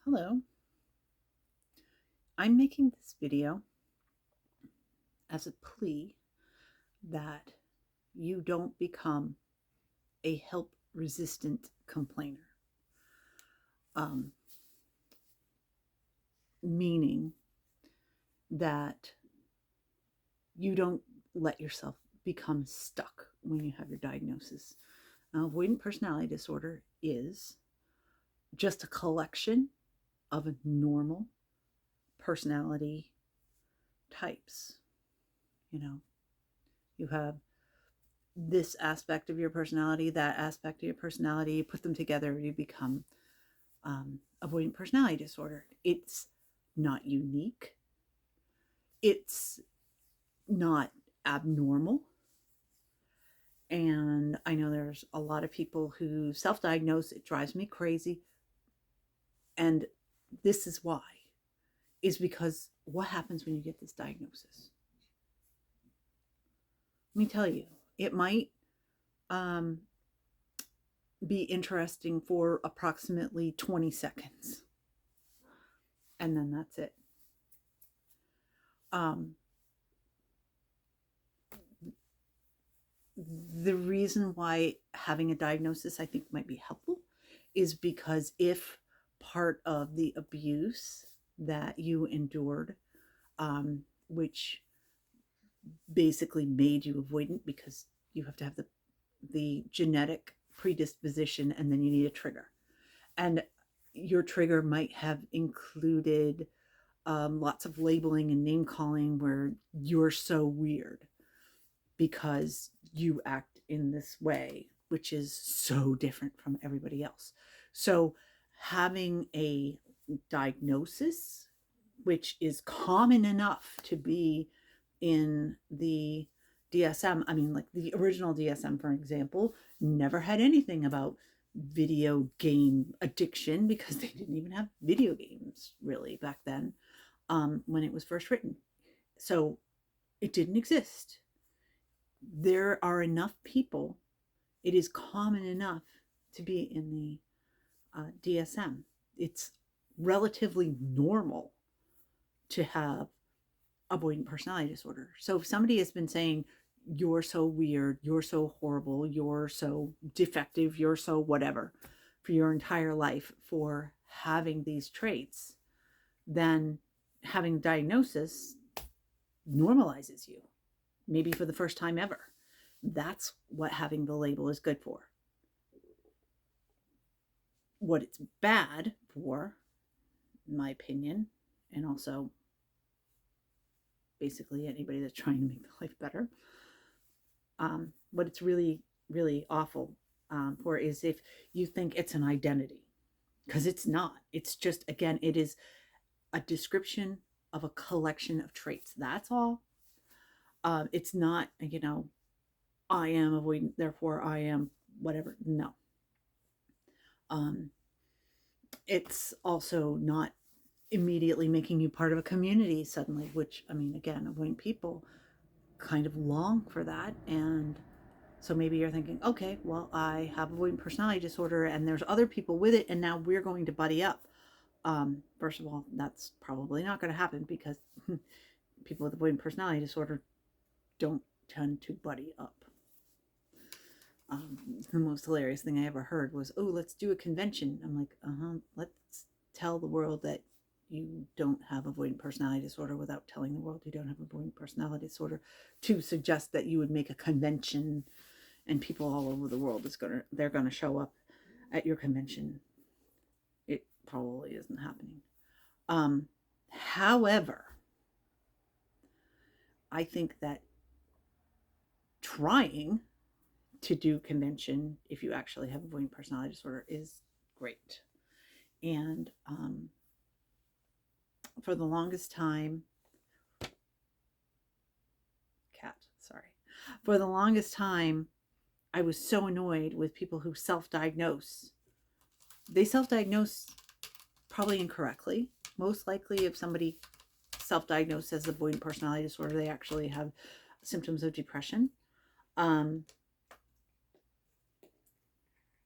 Hello, I'm making this video as a plea that you don't become a help resistant complainer. Um, Meaning that you don't let yourself become stuck when you have your diagnosis. Avoidant personality disorder is just a collection of normal personality types. You know, you have this aspect of your personality, that aspect of your personality, you put them together, you become avoidant personality disorder. It's not unique, it's not abnormal. And I know there's a lot of people who self diagnose, it drives me crazy. And this is why, is because what happens when you get this diagnosis? Let me tell you, it might um, be interesting for approximately 20 seconds, and then that's it. Um, the reason why having a diagnosis I think might be helpful is because if part of the abuse that you endured, which basically made you avoidant because you have to have the genetic predisposition and then you need a trigger, and your trigger might have included lots of labeling and name calling where you're so weird because you act in this way, which is so different from everybody else. So, having a diagnosis, which is common enough to be in the DSM, I mean, like the original DSM, for example, never had anything about video game addiction because they didn't even have video games really back then, when it was first written. So, it didn't exist. There are enough people, it is common enough to be in the DSM. It's relatively normal to have avoidant personality disorder. So if somebody has been saying, you're so weird, you're so horrible, you're so defective, you're so whatever for your entire life for having these traits, then having a diagnosis normalizes you, maybe for the first time ever. That's what having the label is good for. What it's bad for, in my opinion, and also basically anybody that's trying to make the life better, what it's really, really awful for is if you think it's an identity, because it's not. It's just, again, it is a description of a collection of traits. That's all. It's not, I am avoidant, therefore I am whatever. No. Um, it's also not immediately making you part of a community suddenly, which, I mean, again, avoidant people kind of long for that. And so maybe you're thinking, okay, well, I have avoidant personality disorder and there's other people with it, and now we're going to buddy up. First of all, that's probably not going to happen because people with avoidant personality disorder don't tend to buddy up. The most hilarious thing I ever heard was, oh, let's do a convention. I'm like, let's tell the world that you don't have avoidant personality disorder without telling the world you don't have avoidant personality disorder, to suggest that you would make a convention and people all over the world they're gonna show up at your convention. It probably isn't happening. However, I think that trying to do convention if you actually have avoidant personality disorder is great. And for the longest time, cat, sorry, for the longest time, I was so annoyed with people who self diagnose. They self diagnose probably incorrectly. Most likely, if somebody self diagnosed as avoidant personality disorder, they actually have symptoms of depression.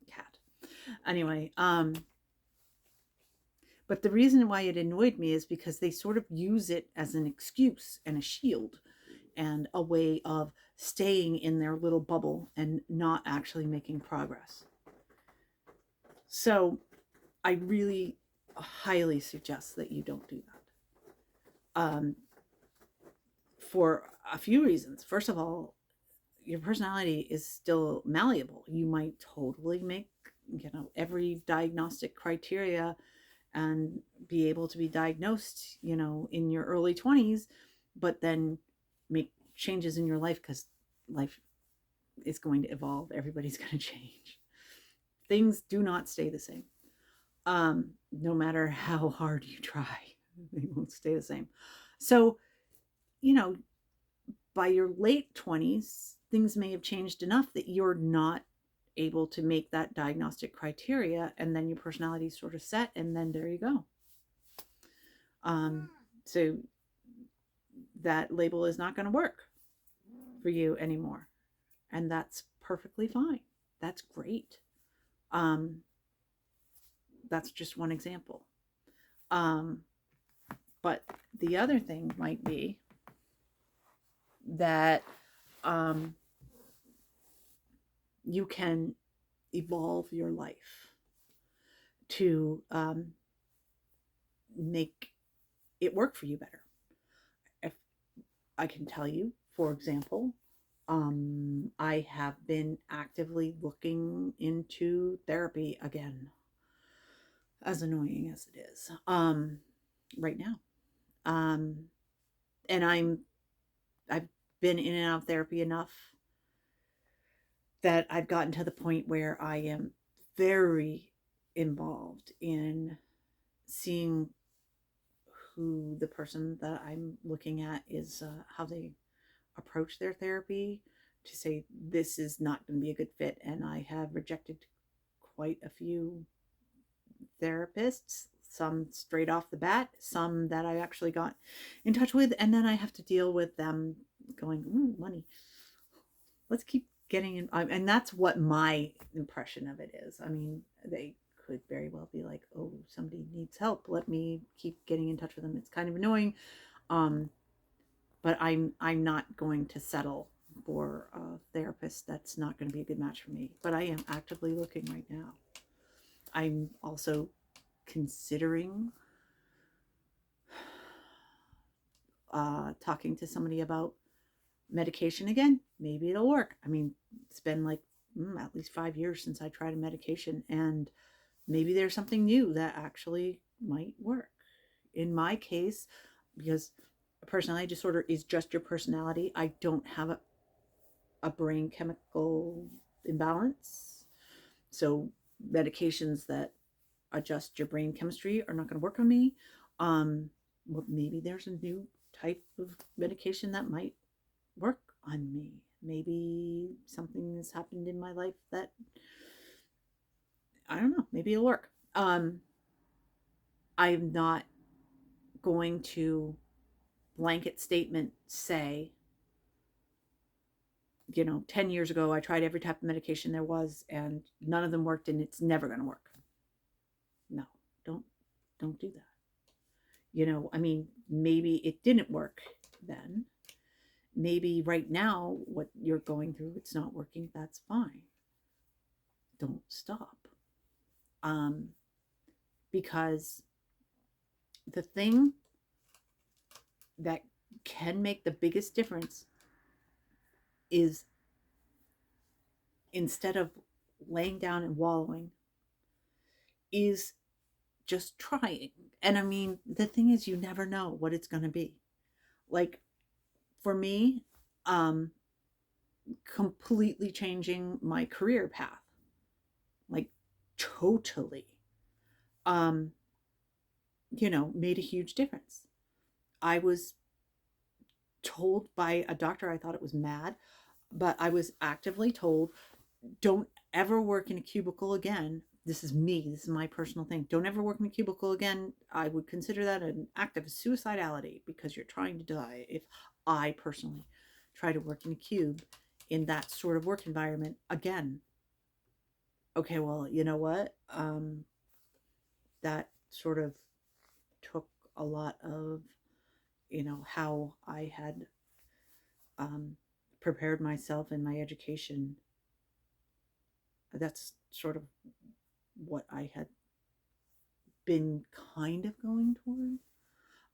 Cat. Anyway, But the reason why it annoyed me is because they sort of use it as an excuse and a shield and a way of staying in their little bubble and not actually making progress. So I really highly suggest that you don't do that. For a few reasons. First of all, your personality is still malleable. You might totally make, every diagnostic criteria and be able to be diagnosed, in your early 20s, but then make changes in your life because life is going to evolve. Everybody's going to change. Things do not stay the same. No matter how hard you try, they won't stay the same. So, you know, by your late 20s, things may have changed enough that you're not able to make that diagnostic criteria, and then your personality is sort of set, and then there you go. So that label is not going to work for you anymore, and that's perfectly fine. That's great. That's just one example. But the other thing might be that you can evolve your life to make it work for you better. If I can tell you, for example, I have been actively looking into therapy again, as annoying as it is, right now. And I've been in and out of therapy enough that I've gotten to the point where I am very involved in seeing who the person that I'm looking at is, how they approach their therapy, to say this is not going to be a good fit. And I have rejected quite a few therapists, some straight off the bat, some that I actually got in touch with, and then I have to deal with them going, money. Let's keep getting in. And that's what my impression of it is. I mean, they could very well be like, oh, somebody needs help, let me keep getting in touch with them. It's kind of annoying. But I'm not going to settle for a therapist that's not going to be a good match for me. But I am actively looking right now. I'm also considering talking to somebody about medication again. Maybe it'll work. I mean, it's been like at least 5 years since I tried a medication, and maybe there's something new that actually might work. In my case, because a personality disorder is just your personality, I don't have a brain chemical imbalance. So medications that adjust your brain chemistry are not going to work on me. Well, maybe there's a new type of medication that might work on me. Maybe something has happened in my life that, I don't know, maybe it'll work. I'm not going to blanket statement say, 10 years ago I tried every type of medication there was and none of them worked and it's never going to work. No, don't do that. I mean, maybe it didn't work then. Maybe right now what you're going through, it's not working. That's fine. Don't stop. Because the thing that can make the biggest difference is, instead of laying down and wallowing, is just trying. And I mean, the thing is, you never know what it's going to be. Like for me, completely changing my career path, like totally, made a huge difference. I was told by a doctor, I thought it was mad, but I was actively told, don't ever work in a cubicle again. This is me. This is my personal thing. Don't ever work in a cubicle again. I would consider that an act of suicidality because you're trying to die. If I personally try to work in a cube in that sort of work environment again. Okay, well, you know what? That sort of took a lot of, how I had um, prepared myself in my education. That's sort of what I had been kind of going toward.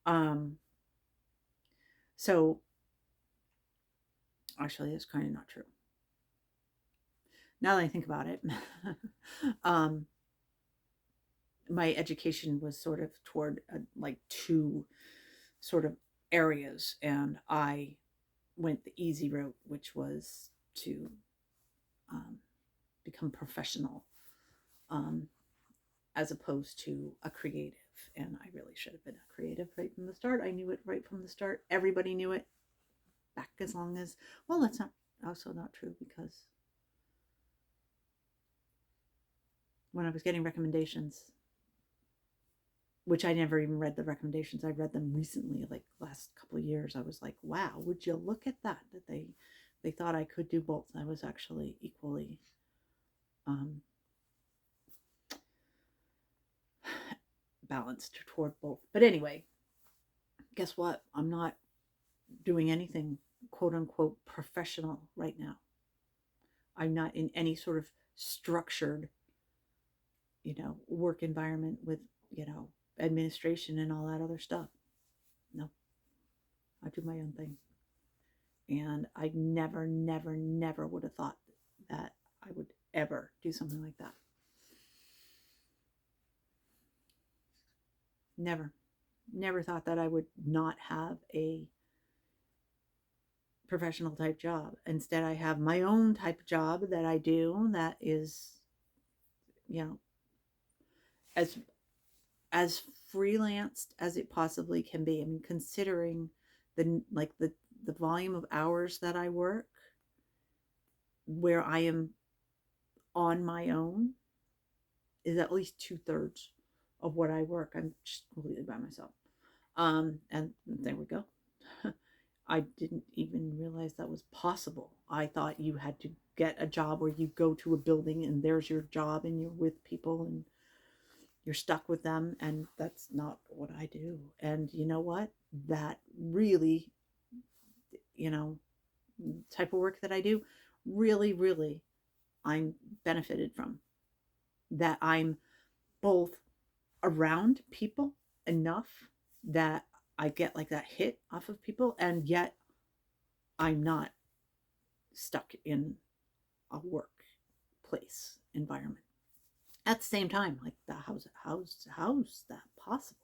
Um, so actually, it's kind of not true. Now that I think about it, um, my education was sort of toward like two sort of areas, and I went the easy route, which was to um, become professional, um, as opposed to a creative. And I really should have been a creative right from the start. I knew it right from the start. Everybody knew it back as long as, well, that's not also not true, because when I was getting recommendations, which I never even read the recommendations. I read them recently, like last couple of years. I was like, wow, would you look at that? That they thought I could do both. I was actually equally um, balanced toward both. But anyway, guess what? I'm not doing anything quote unquote professional right now. I'm not in any sort of structured, work environment with, administration and all that other stuff. No, I do my own thing. And I never, never, never would have thought that I would ever do something like that. Never. Never thought that I would not have a professional type job. Instead, I have my own type of job that I do that is, you know, as as freelanced as it possibly can be. I mean, considering the volume of hours that I work, where I am on my own, is at least 2/3 of what I work. I'm just completely by myself. And there we go. I didn't even realize that was possible. I thought you had to get a job where you go to a building and there's your job and you're with people and you're stuck with them. And that's not what I do. And you know what? That really, you know, type of work that I do, really, really, I'm benefited from. That I'm both around people enough that I get like that hit off of people, and yet I'm not stuck in a workplace environment. At the same time, like the how's that possible?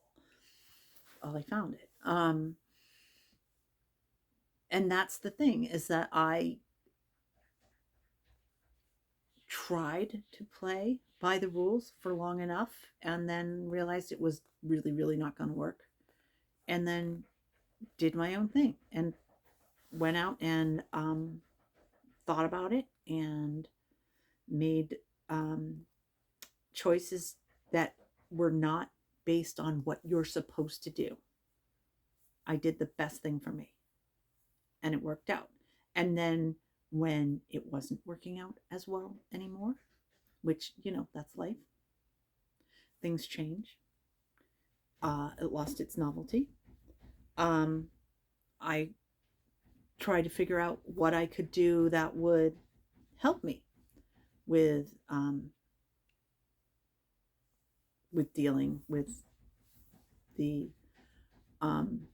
Well, I found it. And that's the thing, is that I tried to play by the rules for long enough and then realized it was really, really not going to work. And then did my own thing and went out and thought about it and made choices that were not based on what you're supposed to do. I did the best thing for me and it worked out. And then when it wasn't working out as well anymore, which, that's life, things change. It lost its novelty. Um, I tried to figure out what I could do that would help me with dealing with the um,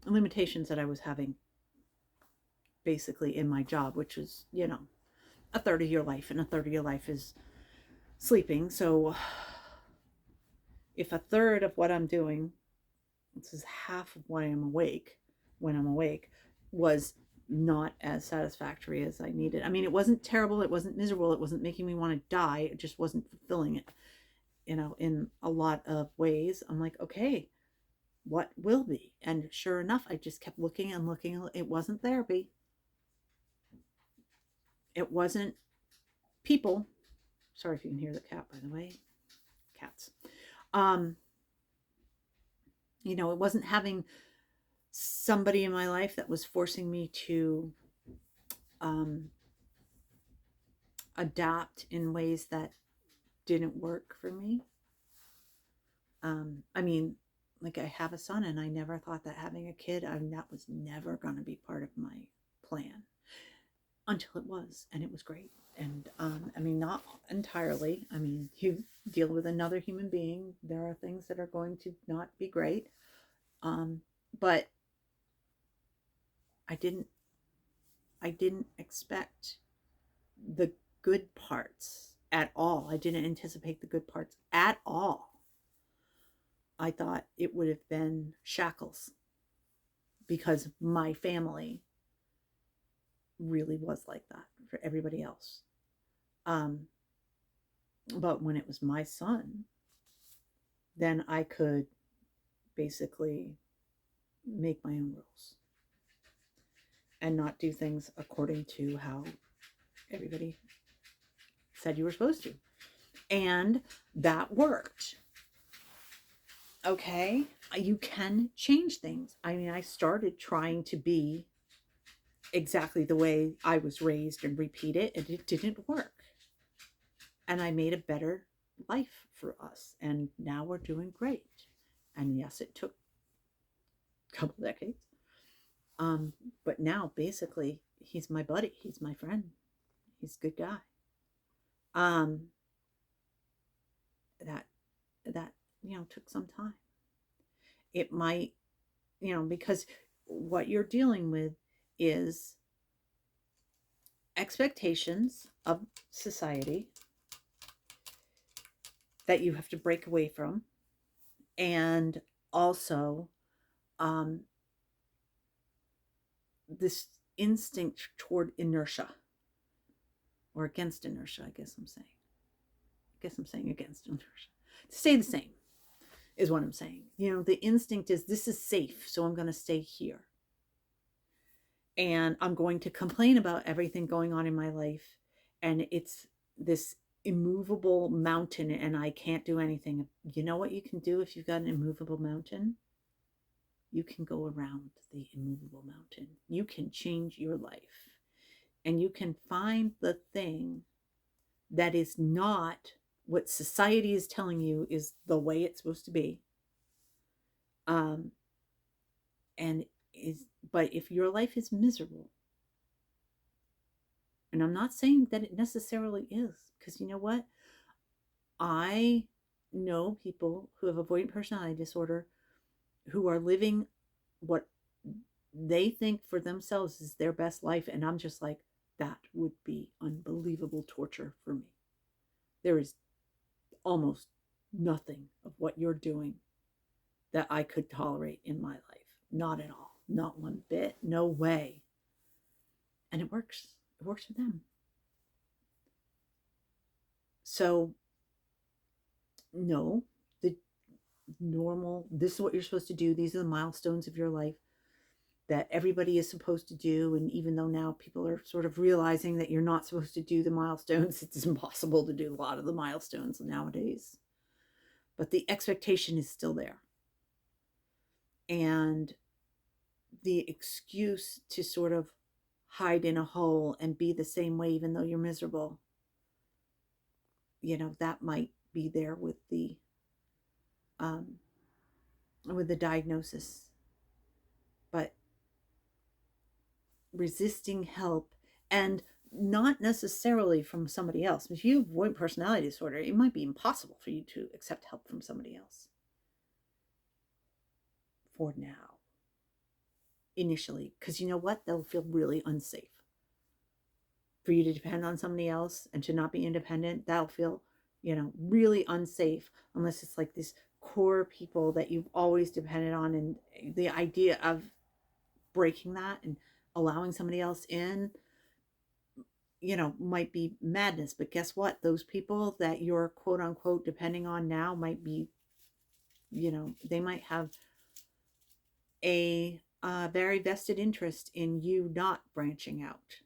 limitations that I was having basically in my job, which is, a third of your life, and a third of your life is sleeping. So if a third of what I'm doing, this is half of what I'm awake, when I'm awake, was not as satisfactory as I needed. I mean, it wasn't terrible, it wasn't miserable, it wasn't making me want to die, it just wasn't fulfilling it, in a lot of ways. I'm like, okay, what will be? And sure enough, I just kept looking and looking. It wasn't therapy. It wasn't people. Sorry if you can hear the cat, by the way. Cats. Um, it wasn't having somebody in my life that was forcing me to um, adapt in ways that didn't work for me. I mean, like I have a son, and I never thought that having a kid, that was never going to be part of my plan until it was, and it was great. And I mean, not entirely. I mean, you deal with another human being. There are things that are going to not be great. Um, but I didn't I didn't expect the good parts at all. I didn't anticipate the good parts at all. I thought it would have been shackles because my family really was like that for everybody else. Um, but when it was my son, then I could basically make my own rules and not do things according to how everybody said you were supposed to. And that worked. Okay, you can change things. I mean, I started trying to be exactly the way I was raised and repeat it, and it didn't work. And I made a better life for us, and now we're doing great. And yes, it took a couple decades. But now basically he's my buddy, he's my friend, he's a good guy. Um, that that took some time. It might, because what you're dealing with is expectations of society that you have to break away from, and also um, this instinct toward inertia, or against inertia. I guess I'm saying against inertia. To stay the same is what I'm saying. The instinct is, this is safe, so I'm going to stay here. And I'm going to complain about everything going on in my life, and it's this immovable mountain, and I can't do anything. You know what you can do if you've got an immovable mountain? You can go around the immovable mountain. You can change your life, and you can find the thing that is not what society is telling you is the way it's supposed to be. Um, and is but if your life is miserable, and I'm not saying that it necessarily is, because you know what? I know people who have avoidant personality disorder who are living what they think for themselves is their best life. And I'm just like, that would be unbelievable torture for me. There is almost nothing of what you're doing that I could tolerate in my life. Not at all. Not one bit. No way. And it works. It works for them. So, no, the normal, this is what you're supposed to do. These are the milestones of your life that everybody is supposed to do. And even though now people are sort of realizing that you're not supposed to do the milestones, it's impossible to do a lot of the milestones nowadays. But the expectation is still there. And the excuse to sort of hide in a hole and be the same way even though you're miserable, that might be there um, with the diagnosis. But resisting help, and not necessarily from somebody else. If you have avoidant personality disorder, it might be impossible for you to accept help from somebody else for now, initially, because you know what? They'll feel really unsafe. For you to depend on somebody else and to not be independent, that'll feel, really unsafe, unless it's like this core people that you've always depended on. And the idea of breaking that and allowing somebody else in, might be madness. But guess what? Those people that you're quote unquote depending on now might be, they might have a very vested interest in you not branching out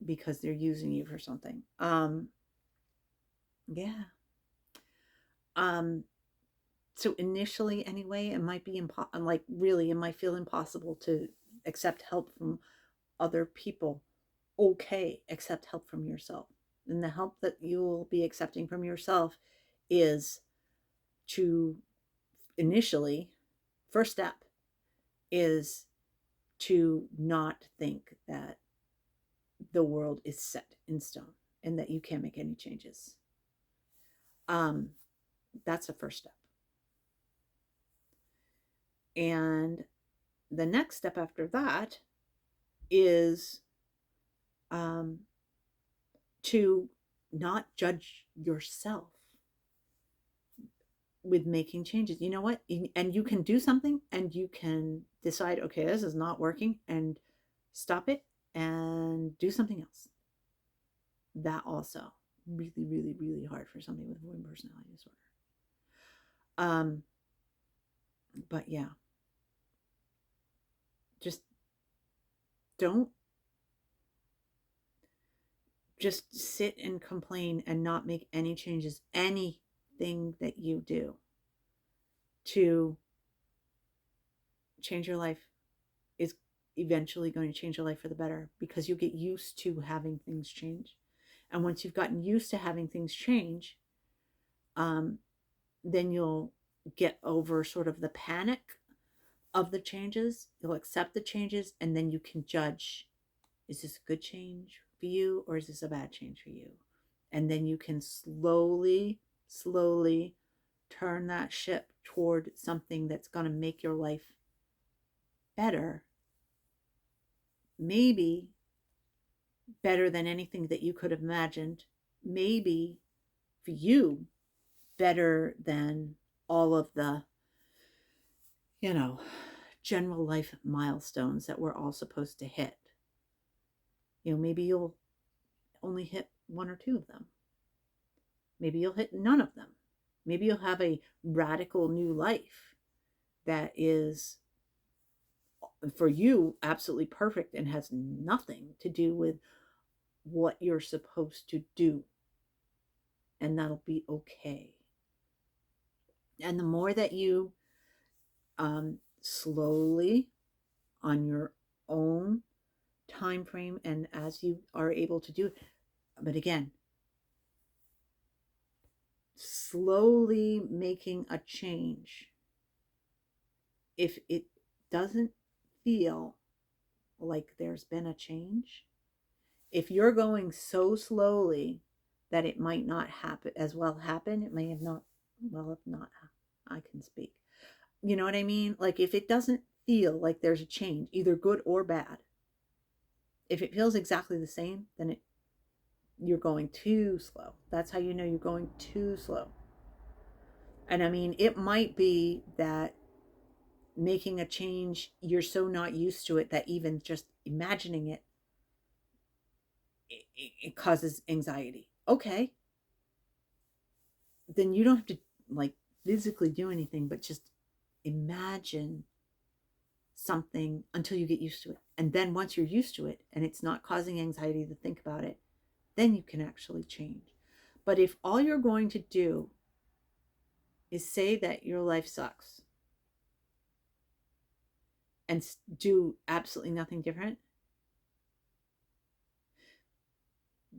because they're using you for something. Yeah. So initially, anyway, it might be it might feel impossible to accept help from other people. Okay, accept help from yourself. And the help that you will be accepting from yourself is to initially, first step is to not think that the world is set in stone and that you can't make any changes. Um, that's the first step. And the next step after that is um, to not judge yourself with making changes. You know what? And you can do something and you can decide, okay, this is not working, and stop it and do something else. That also really, really, really hard for somebody with avoidant personality disorder. Um, but yeah, just don't just sit and complain and not make any changes. Anything that you do to change your life is eventually going to change your life for the better, because you get used to having things change. And once you've gotten used to having things change, then you'll get over sort of the panic of the changes. You'll accept the changes, and then you can judge, is this a good change for you or is this a bad change for you? And then you can slowly, slowly turn that ship toward something that's going to make your life better. Maybe better than anything that you could have imagined. Maybe for you, better than all of the, you know, general life milestones that we're all supposed to hit. Maybe you'll only hit one or two of them. Maybe you'll hit none of them. Maybe you'll have a radical new life that is, for you, absolutely perfect and has nothing to do with what you're supposed to do. And that'll be okay. And the more that you slowly, on your own time frame, and as you are able to do it, but again, slowly making a change, if it doesn't feel like there's been a change, if you're going so slowly that it might not happen as well happen, it may have not, well, if not, I can speak. You know what I mean? Like, if it doesn't feel like there's a change, either good or bad, if it feels exactly the same, then you're going too slow. That's how you know you're going too slow. And I mean, it might be that making a change, you're so not used to it that even just imagining it causes anxiety. Okay. Then you don't have to like physically do anything, but just imagine something until you get used to it. And then once you're used to it and it's not causing anxiety to think about it, then you can actually change. But if all you're going to do is say that your life sucks and do absolutely nothing different,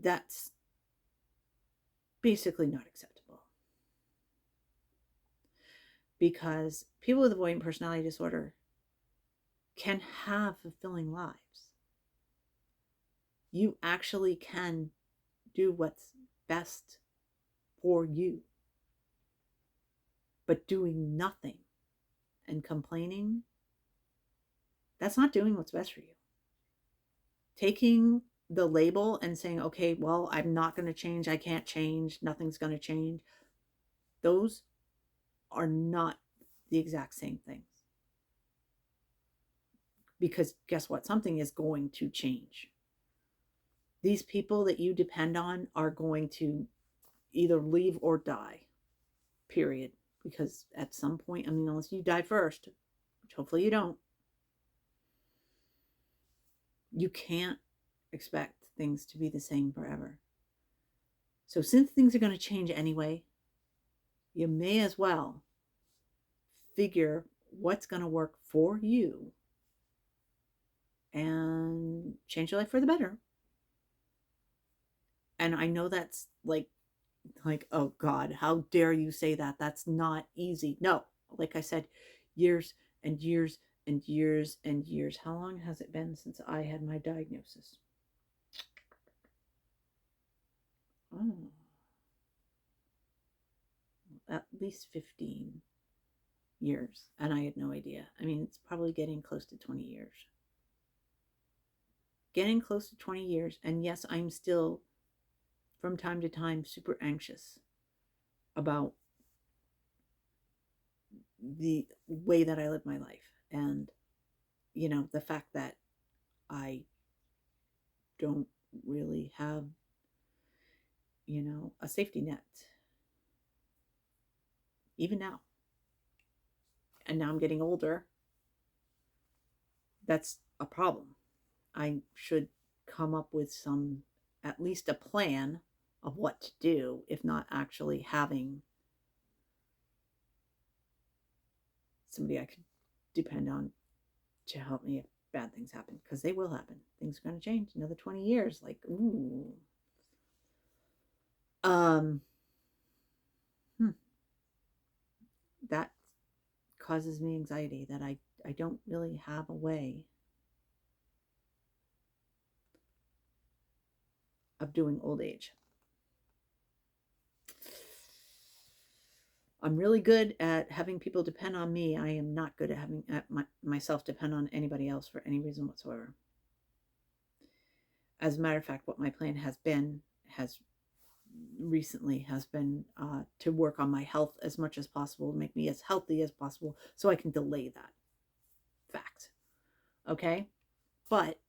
that's basically not acceptable. Because people with avoidant personality disorder can have fulfilling lives. You actually can do what's best for you. But doing nothing and complaining, that's not doing what's best for you. Taking the label and saying, okay, well, I'm not going to change, I can't change, nothing's going to change, those are not the exact same things. Because guess what? Something is going to change. These people that you depend on are going to either leave or die, period. Because at some point, I mean, unless you die first, which hopefully you don't, you can't expect things to be the same forever. So since things are going to change anyway, you may as well figure what's going to work for you and change your life for the better. And I know that's like, oh God, how dare you say that? That's not easy. No, like I said, years and years and years and years. How long has it been since I had my diagnosis? Oh, at least 15 years. And I had no idea. I mean, it's probably getting close to 20 years. Getting close to 20 years. And yes, I'm still, from time to time, super anxious about the way that I live my life. And, the fact that I don't really have, a safety net, even now. And now I'm getting older. That's a problem. I should come up with at least a plan of what to do, if not actually having somebody I could depend on to help me if bad things happen, because they will happen. Things are going to change. Another 20 years, like, ooh. Um, hmm. That causes me anxiety that I don't really have a way of doing old age. I'm really good at having people depend on me. I am not good at having myself depend on anybody else for any reason whatsoever. As a matter of fact, what my plan has been to work on my health as much as possible, to make me as healthy as possible, so I can delay that fact. Okay, but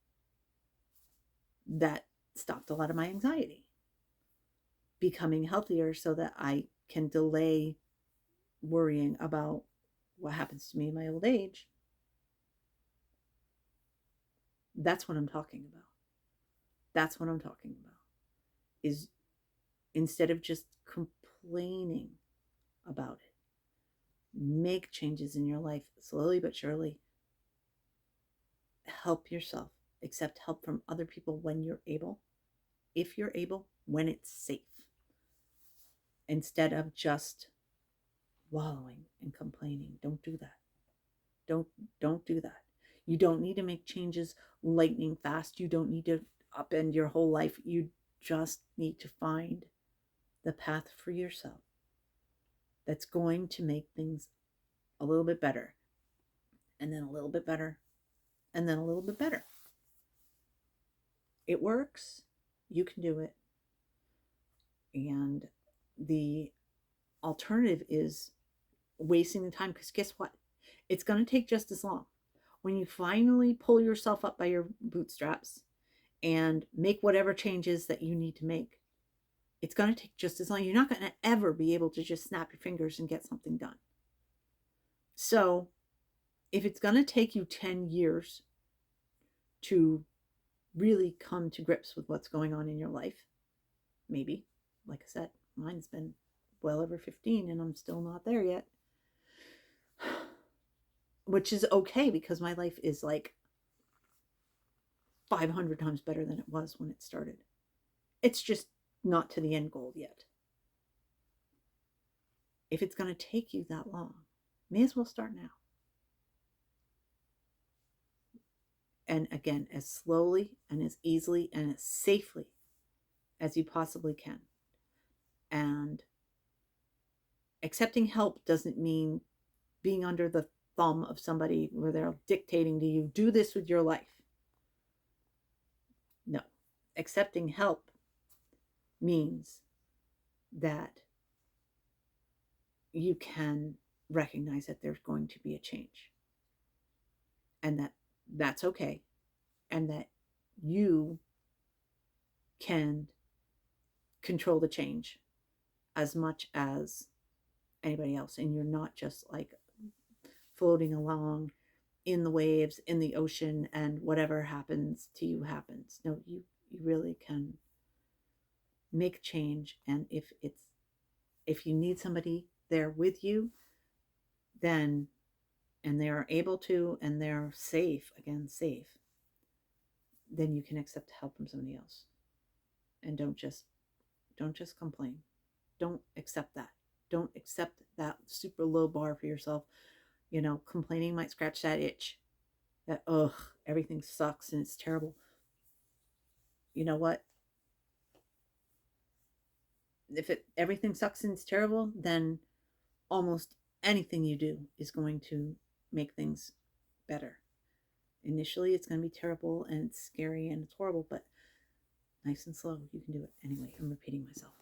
that stopped a lot of my anxiety. Becoming healthier so that I can delay worrying about what happens to me in my old age. That's what I'm talking about. That's what I'm talking about. Is instead of just complaining about it, make changes in your life slowly but surely. Help yourself. Accept help from other people when you're able. If you're able, when it's safe. Instead of just wallowing and complaining. Don't do that. Don't do that. You don't need to make changes lightning fast. You don't need to upend your whole life. You just need to find the path for yourself that's going to make things a little bit better, and then a little bit better, and then a little bit better. It works. You can do it. And the alternative is wasting the time, because guess what? It's going to take just as long. When you finally pull yourself up by your bootstraps and make whatever changes that you need to make, it's going to take just as long. You're not going to ever be able to just snap your fingers and get something done. So if it's going to take you 10 years to really come to grips with what's going on in your life, maybe, like I said, mine's been well over 15 and I'm still not there yet. Which is okay, because my life is like 500 times better than it was when it started. It's just not to the end goal yet. If it's going to take you that long, may as well start now. And again, as slowly and as easily and as safely as you possibly can. And accepting help doesn't mean being under the thumb of somebody where they're dictating to you, do this with your life. No. Accepting help means that you can recognize that there's going to be a change, and that that's okay, and that you can control the change as much as anybody else, and you're not just like floating along in the waves in the ocean and whatever happens to you happens. No, you really can make change. And if you need somebody there with you, then, and they're able to, and they're safe, then you can accept help from somebody else. And don't just complain. Don't accept that. Don't accept that super low bar for yourself. You know, complaining might scratch that itch that, ugh, everything sucks and it's terrible. You know what? If everything sucks and it's terrible, then almost anything you do is going to make things better. Initially, it's going to be terrible and it's scary and it's horrible, but nice and slow, you can do it. Anyway, I'm repeating myself.